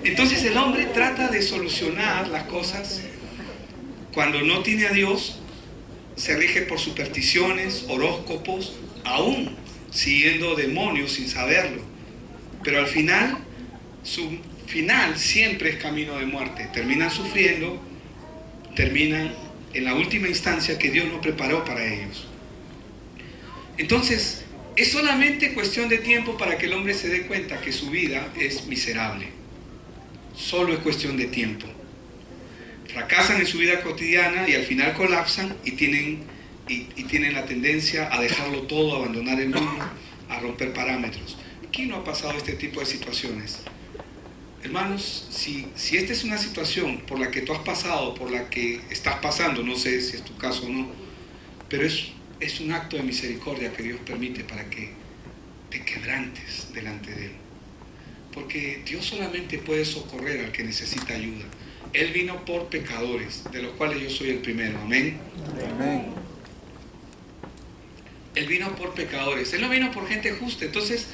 Entonces el hombre trata de solucionar las cosas. Cuando no tiene a Dios, se rige por supersticiones, horóscopos, aún siguiendo demonios sin saberlo. Pero al final, su final siempre es camino de muerte. Terminan sufriendo, terminan en la última instancia que Dios no preparó para ellos. Entonces, es solamente cuestión de tiempo para que el hombre se dé cuenta que su vida es miserable. Solo es cuestión de tiempo. Fracasan en su vida cotidiana y al final colapsan y tienen la tendencia a dejarlo todo, a abandonar el mundo, a romper parámetros. ¿Quién no ha pasado este tipo de situaciones? Hermanos, si esta es una situación por la que tú has pasado, por la que estás pasando, no sé si es tu caso o no, pero es un acto de misericordia que Dios permite para que te quebrantes delante de Él. Porque Dios solamente puede socorrer al que necesita ayuda. Él vino por pecadores, de los cuales yo soy el primero. Amén. Amén. Él vino por pecadores, Él no vino por gente justa. Entonces,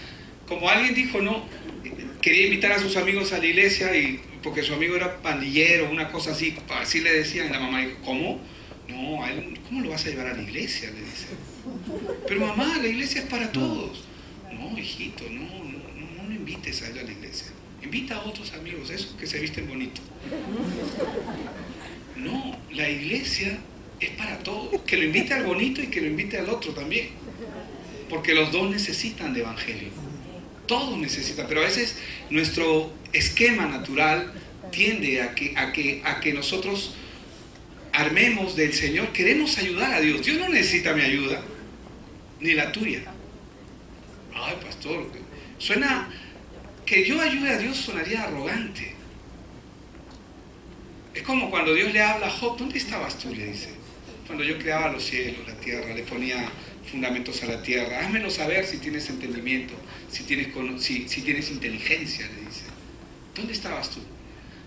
como alguien dijo, no, quería invitar a sus amigos a la iglesia y porque su amigo era pandillero, una cosa así, así le decían. Y la mamá dijo, ¿cómo? No, a él, ¿cómo lo vas a llevar a la iglesia? Le dice. Pero mamá, la iglesia es para todos. No, hijito, no invites a él a la iglesia. Invita a otros amigos, esos que se visten bonito. No, la iglesia es para todos. Que lo invite al bonito y que lo invite al otro también. Porque los dos necesitan de evangelio. Todos necesitan. Pero a veces nuestro esquema natural tiende a que nosotros armemos del Señor. Queremos ayudar a Dios. Dios no necesita mi ayuda, ni la tuya. Ay, pastor, suena... Que yo ayude a Dios sonaría arrogante. Es como cuando Dios le habla a Job. ¿Dónde estabas tú? Le dice. Cuando yo creaba los cielos, la tierra, le ponía fundamentos a la tierra. Házmelo saber si tienes entendimiento, si tienes inteligencia, le dice. ¿Dónde estabas tú?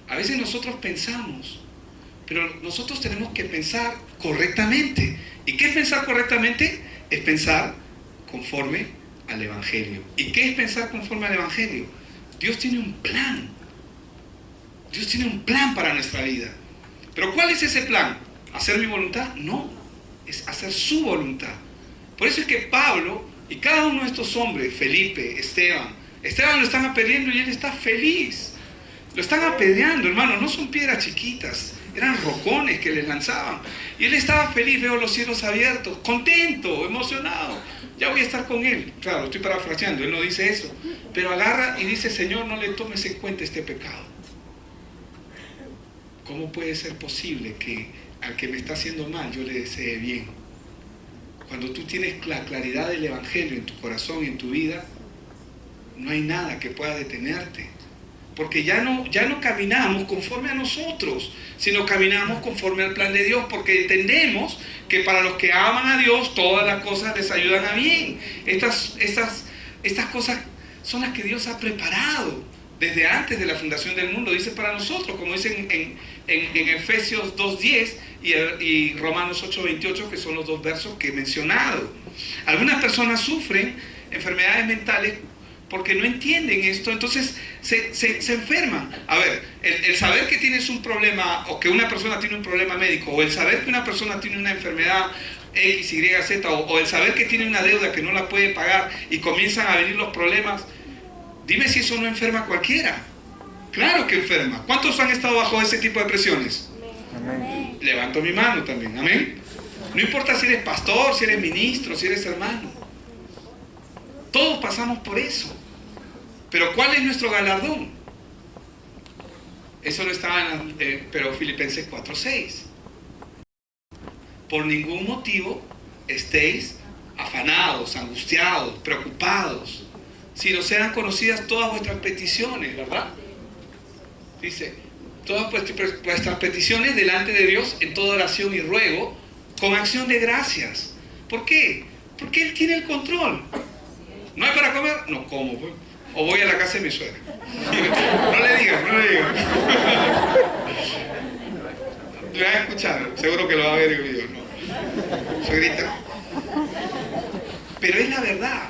A veces nosotros pensamos, pero nosotros tenemos que pensar correctamente. ¿Y qué es pensar correctamente? Es pensar conforme al Evangelio. ¿Y qué es pensar conforme al Evangelio? Dios tiene un plan. Dios tiene un plan para nuestra vida. ¿Pero cuál es ese plan? ¿Hacer mi voluntad? No, es hacer su voluntad. Por eso es que Pablo y cada uno de estos hombres, Felipe, Esteban lo están apedreando y él está feliz. Lo están apedreando, hermano, no son piedras chiquitas, eran rocones que les lanzaban. Y él estaba feliz, veo los cielos abiertos, contento, emocionado. Ya voy a estar con él. Claro, estoy parafraseando, él no dice eso. Pero agarra y dice, Señor, no le tomes en cuenta este pecado. ¿Cómo puede ser posible que al que me está haciendo mal yo le desee bien? Cuando tú tienes la claridad del Evangelio en tu corazón y en tu vida, no hay nada que pueda detenerte. Porque ya no caminamos conforme a nosotros, sino caminamos conforme al plan de Dios, porque entendemos que para los que aman a Dios, todas las cosas les ayudan a bien. Estas cosas son las que Dios ha preparado desde antes de la fundación del mundo, dice para nosotros, como dicen en Efesios 2:10 y Romanos 8:28, que son los dos versos que he mencionado. Algunas personas sufren enfermedades mentales porque no entienden esto, entonces se enferman. A ver, el saber que tienes un problema, o que una persona tiene un problema médico, o el saber que una persona tiene una enfermedad X, Y, Z, o el saber que tiene una deuda que no la puede pagar y comienzan a venir los problemas, dime si eso no enferma a cualquiera. Claro que enferma. ¿Cuántos han estado bajo ese tipo de presiones? Amén. Levanto mi mano también, amén. No importa si eres pastor, si eres ministro, si eres hermano. Todos pasamos por eso. Pero ¿cuál es nuestro galardón? Eso no estaba pero Filipenses 4:6. Por ningún motivo estéis afanados, angustiados, preocupados, sino sean conocidas todas vuestras peticiones, ¿verdad? Dice, todas vuestras peticiones delante de Dios en toda oración y ruego, con acción de gracias. ¿Por qué? Porque Él tiene el control. ¿No hay para comer? No como, pues. O voy a la casa de mi suegra. No le digas. Le vas a escuchar, seguro que lo va a ver el video. No. Suegrita. Pero es la verdad.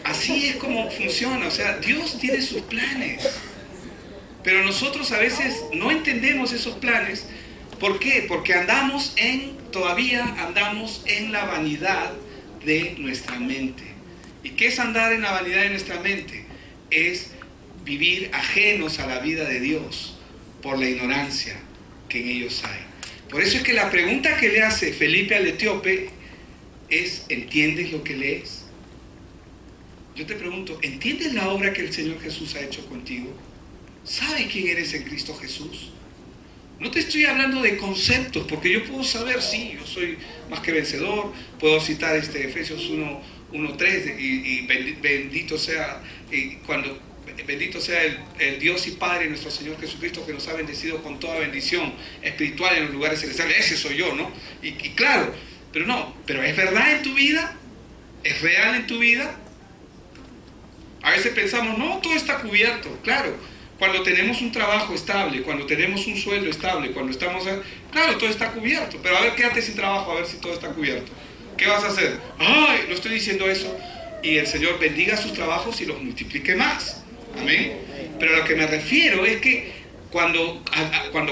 Así es como funciona. O sea, Dios tiene sus planes. Pero nosotros a veces no entendemos esos planes. ¿Por qué? Porque todavía andamos en la vanidad de nuestra mente. ¿Y qué es andar en la vanidad de nuestra mente? Es vivir ajenos a la vida de Dios por la ignorancia que en ellos hay. Por eso es que la pregunta que le hace Felipe al etíope es, ¿entiendes lo que lees? Yo te pregunto, ¿entiendes la obra que el Señor Jesús ha hecho contigo? ¿Sabes quién eres en Cristo Jesús? No te estoy hablando de conceptos, porque yo puedo saber, sí, yo soy más que vencedor, puedo citar Efesios 1:3 y bendito sea el Dios y Padre de nuestro Señor Jesucristo, que nos ha bendecido con toda bendición espiritual en los lugares celestiales. Ese soy yo, ¿no? Y claro, pero ¿es verdad en tu vida? ¿Es real en tu vida? A veces pensamos, no, todo está cubierto. Claro, cuando tenemos un trabajo estable, cuando tenemos un sueldo estable, claro, todo está cubierto. Pero a ver, quédate sin trabajo, a ver si todo está cubierto. ¿Qué vas a hacer? Ay, no estoy diciendo eso. Y el Señor bendiga sus trabajos y los multiplique más. Amén. Pero a lo que me refiero es que cuando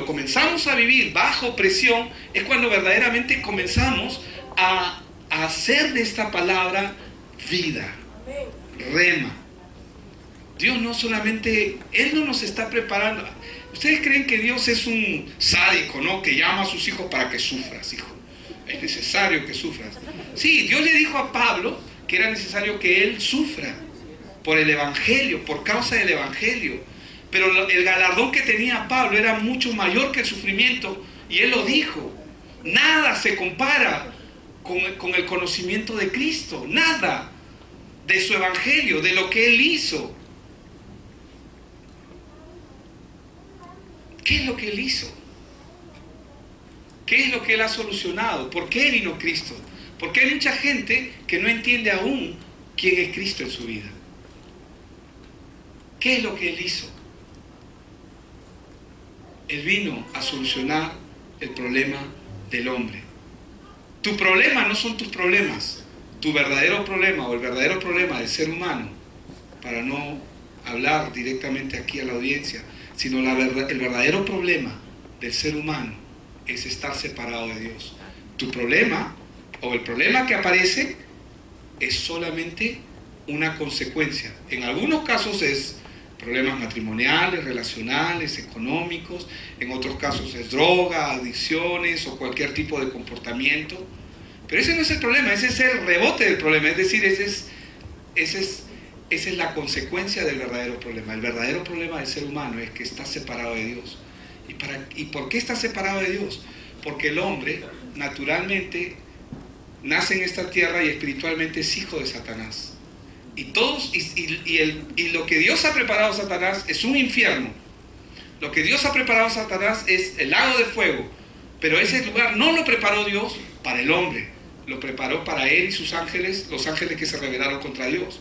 comenzamos a vivir bajo presión, es cuando verdaderamente comenzamos a hacer de esta palabra vida, rema. Dios no solamente, Él no nos está preparando. ¿Ustedes creen que Dios es un sádico, no? Que llama a sus hijos para que sufras, hijo. Es necesario que sufras. Sí, Dios le dijo a Pablo que era necesario que él sufra por el Evangelio, por causa del Evangelio. Pero el galardón que tenía Pablo era mucho mayor que el sufrimiento. Y él lo dijo. Nada se compara con el conocimiento de Cristo. Nada de su Evangelio, de lo que él hizo. ¿Qué es lo que él hizo? ¿Qué es lo que él ha solucionado? ¿Por qué vino Cristo? Porque hay mucha gente que no entiende aún quién es Cristo en su vida. ¿Qué es lo que él hizo? Él vino a solucionar el problema del hombre. Tu problema no son tus problemas. Tu verdadero problema o el verdadero problema del ser humano, para no hablar directamente aquí a la audiencia, sino el verdadero problema del ser humano es estar separado de Dios. Tu problema o el problema que aparece es solamente una consecuencia. En algunos casos es problemas matrimoniales, relacionales, económicos. En otros casos es droga, adicciones o cualquier tipo de comportamiento. Pero ese no es el problema, ese es el rebote del problema. Es decir, esa es la consecuencia del verdadero problema. El verdadero problema del ser humano es que está separado de Dios. ¿Y por qué está separado de Dios? Porque el hombre naturalmente nace en esta tierra y espiritualmente es hijo de Satanás. Y lo que Dios ha preparado a Satanás es un infierno. Lo que Dios ha preparado a Satanás es el lago de fuego. Pero ese lugar no lo preparó Dios para el hombre. Lo preparó para él y sus ángeles, los ángeles que se rebelaron contra Dios.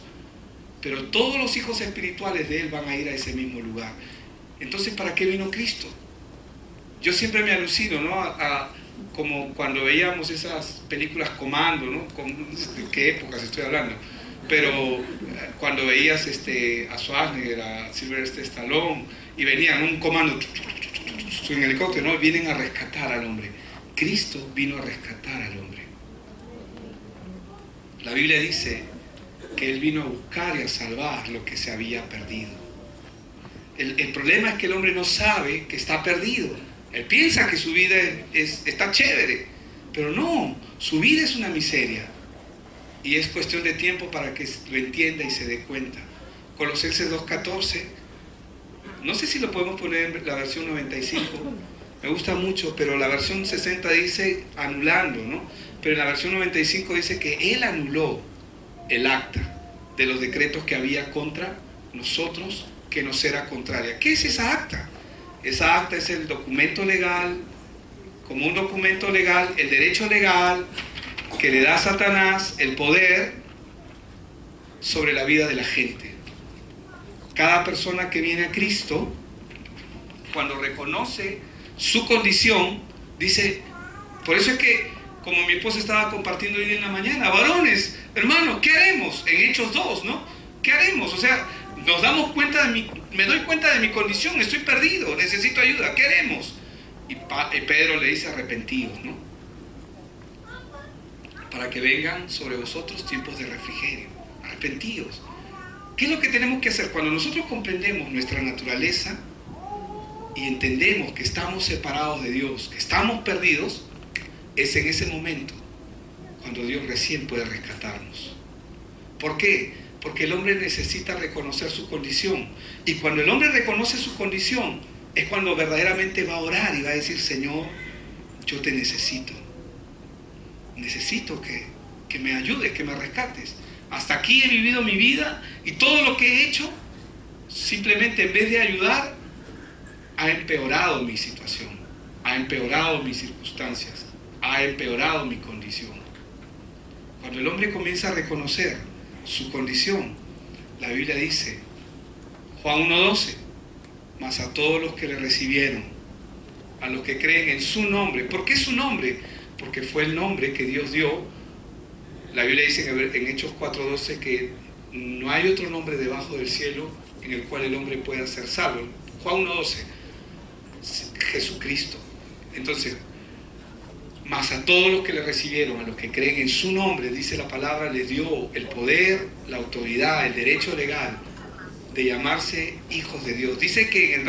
Pero todos los hijos espirituales de él van a ir a ese mismo lugar. Entonces, ¿para qué vino Cristo? Yo siempre me alucino, ¿no? Como cuando veíamos esas películas Comando, ¿no? ¿De qué épocas estoy hablando? Pero cuando veías a Schwarzenegger, a Sylvester Stallone, y venían un comando en helicóptero, ¿no? Vienen a rescatar al hombre. Cristo vino a rescatar al hombre. La Biblia dice que Él vino a buscar y a salvar lo que se había perdido. El problema es que el hombre no sabe que está perdido. Él piensa que su vida está chévere, pero no, su vida es una miseria. Y es cuestión de tiempo para que lo entienda y se dé cuenta. Colosenses 2:14, no sé si lo podemos poner en la versión 95, me gusta mucho, pero la versión 60 dice anulando, ¿no? Pero en la versión 95 dice que Él anuló el acta de los decretos que había contra nosotros, que nos era contraria. ¿Qué es esa acta? Esa acta es el documento legal, como un documento legal, el derecho legal que le da a Satanás el poder sobre la vida de la gente. Cada persona que viene a Cristo, cuando reconoce su condición, dice, por eso es que, como mi esposa estaba compartiendo hoy en la mañana, varones, hermanos, ¿qué haremos? En Hechos 2, ¿no? ¿Qué haremos? O sea, nos damos cuenta me doy cuenta de mi condición, estoy perdido, necesito ayuda, ¿qué haremos? Y Pedro le dice arrepentidos, ¿no? Para que vengan sobre vosotros tiempos de refrigerio, arrepentidos. ¿Qué es lo que tenemos que hacer? Cuando nosotros comprendemos nuestra naturaleza y entendemos que estamos separados de Dios, que estamos perdidos, es en ese momento cuando Dios recién puede rescatarnos. ¿Por qué? Porque el hombre necesita reconocer su condición. Y cuando el hombre reconoce su condición, es cuando verdaderamente va a orar y va a decir, Señor, yo te necesito. Necesito que me ayudes, que me rescates. Hasta aquí he vivido mi vida y todo lo que he hecho, simplemente en vez de ayudar, ha empeorado mi situación, ha empeorado mis circunstancias, ha empeorado mi condición. Cuando el hombre comienza a reconocer su condición, la Biblia dice, Juan 1:12, mas a todos los que le recibieron, a los que creen en su nombre. ¿Por qué su nombre? Porque fue el nombre que Dios dio La Biblia dice en Hechos 4:12 que no hay otro nombre debajo del cielo en el cual el hombre pueda ser salvo. Juan 1:12, Jesucristo. Entonces, mas a todos los que le recibieron, a los que creen en su nombre, dice la palabra, les dio el poder, la autoridad, el derecho legal de llamarse hijos de Dios. Dice que en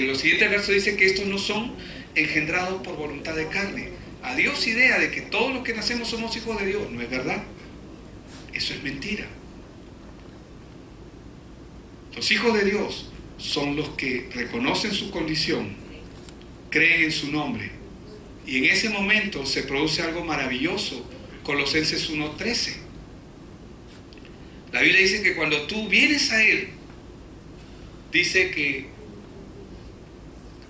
los siguientes versos dice que estos no son engendrados por voluntad de carne. A Dios idea de que todos los que nacemos somos hijos de Dios, no es verdad. Eso es mentira. Los hijos de Dios son los que reconocen su condición, creen en su nombre, y en ese momento se produce algo maravilloso. Colosenses 1:13. La Biblia dice que cuando tú vienes a Él, dice que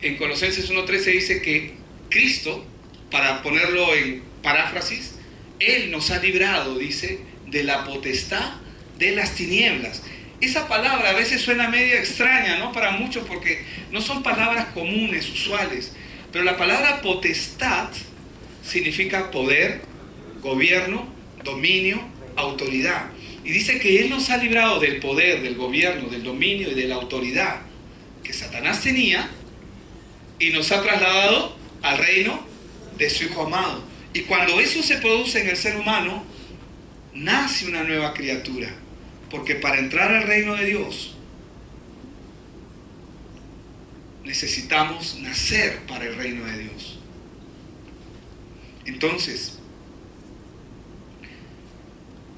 en Colosenses 1:13 dice que Cristo, para ponerlo en paráfrasis, Él nos ha librado, dice, de la potestad de las tinieblas. Esa palabra a veces suena media extraña, ¿no? Para muchos, porque no son palabras comunes, usuales. Pero la palabra potestad significa poder, gobierno, dominio, autoridad. Y dice que Él nos ha librado del poder, del gobierno, del dominio y de la autoridad que Satanás tenía, y nos ha trasladado al reino de su Hijo amado. Y cuando eso se produce en el ser humano, nace una nueva criatura. Porque para entrar al reino de Dios necesitamos nacer para el reino de Dios. Entonces,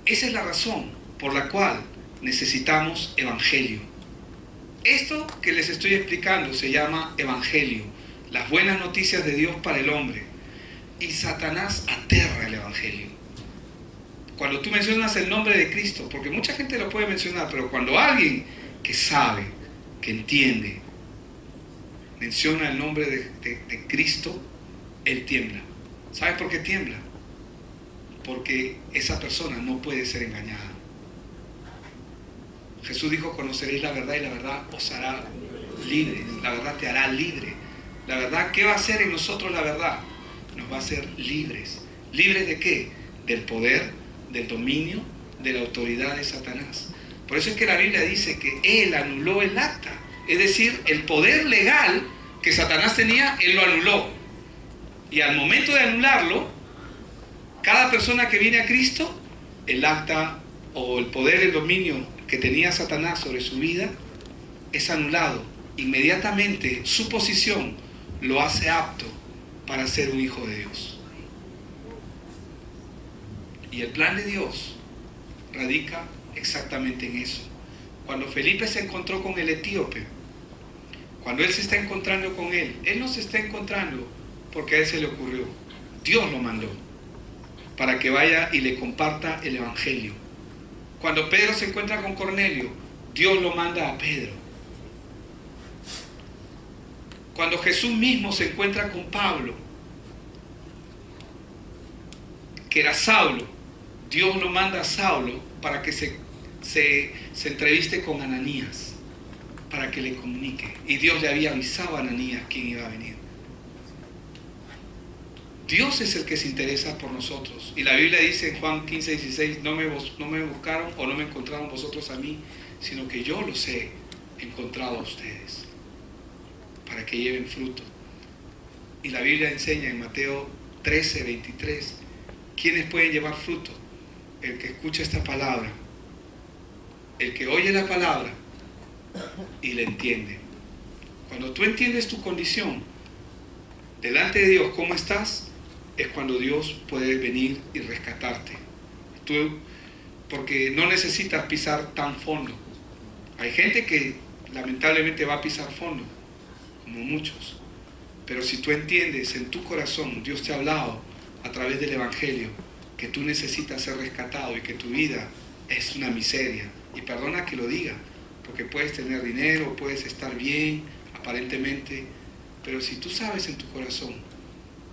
esa es la razón por la cual necesitamos evangelio. Esto que les estoy explicando se llama evangelio, las buenas noticias de Dios para el hombre. Y Satanás aterra el evangelio. Cuando tú mencionas el nombre de Cristo, porque mucha gente lo puede mencionar, pero cuando alguien que sabe, que entiende, menciona el nombre de Cristo, él tiembla. ¿Sabes por qué tiembla? Porque esa persona no puede ser engañada. Jesús dijo: conoceréis la verdad y la verdad os hará libres. La verdad te hará libre. La verdad, ¿qué va a hacer en nosotros la verdad? Nos va a hacer libres. ¿Libres de qué? Del poder, del dominio, de la autoridad de Satanás. Por eso es que la Biblia dice que Él anuló el acta. Es decir, el poder legal que Satanás tenía, Él lo anuló. Y al momento de anularlo, cada persona que viene a Cristo, el acta o el poder, el dominio que tenía Satanás sobre su vida, es anulado. Inmediatamente su posición lo hace apto para ser un hijo de Dios. Y el plan de Dios radica exactamente en eso. Cuando Felipe se encontró con el etíope, cuando él se está encontrando con él no se está encontrando porque a él se le ocurrió. Dios lo mandó para que vaya y le comparta el evangelio. Cuando Pedro se encuentra con Cornelio, Dios lo manda a Pedro. Cuando Jesús mismo se encuentra con Pablo, que era Saulo, Dios lo manda a Saulo para que se entreviste con Ananías, para que le comunique. Y Dios le había avisado a Ananías quién iba a venir. Dios es el que se interesa por nosotros. Y la Biblia dice en Juan 15:16, no me buscaron o no me encontraron vosotros a mí, sino que yo los he encontrado a ustedes, para que lleven fruto. Y la Biblia enseña en Mateo 13:23, ¿quiénes pueden llevar fruto? El que escucha esta palabra, el que oye la palabra y la entiende. Cuando tú entiendes tu condición delante de Dios, cómo estás, es cuando Dios puede venir y rescatarte. Porque no necesitas pisar tan fondo. Hay gente que lamentablemente va a pisar fondo, como muchos. Pero si tú entiendes en tu corazón, Dios te ha hablado a través del evangelio, que tú necesitas ser rescatado y que tu vida es una miseria. Y perdona que lo diga, porque puedes tener dinero, puedes estar bien, aparentemente, pero si tú sabes en tu corazón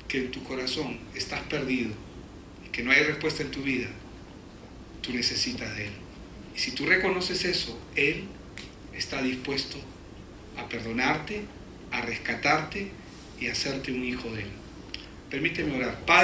que en tu corazón estás perdido y que no hay respuesta en tu vida, tú necesitas de Él. Y si tú reconoces eso, Él está dispuesto a perdonarte, a rescatarte y a hacerte un hijo de Él. Permíteme orar. Padre,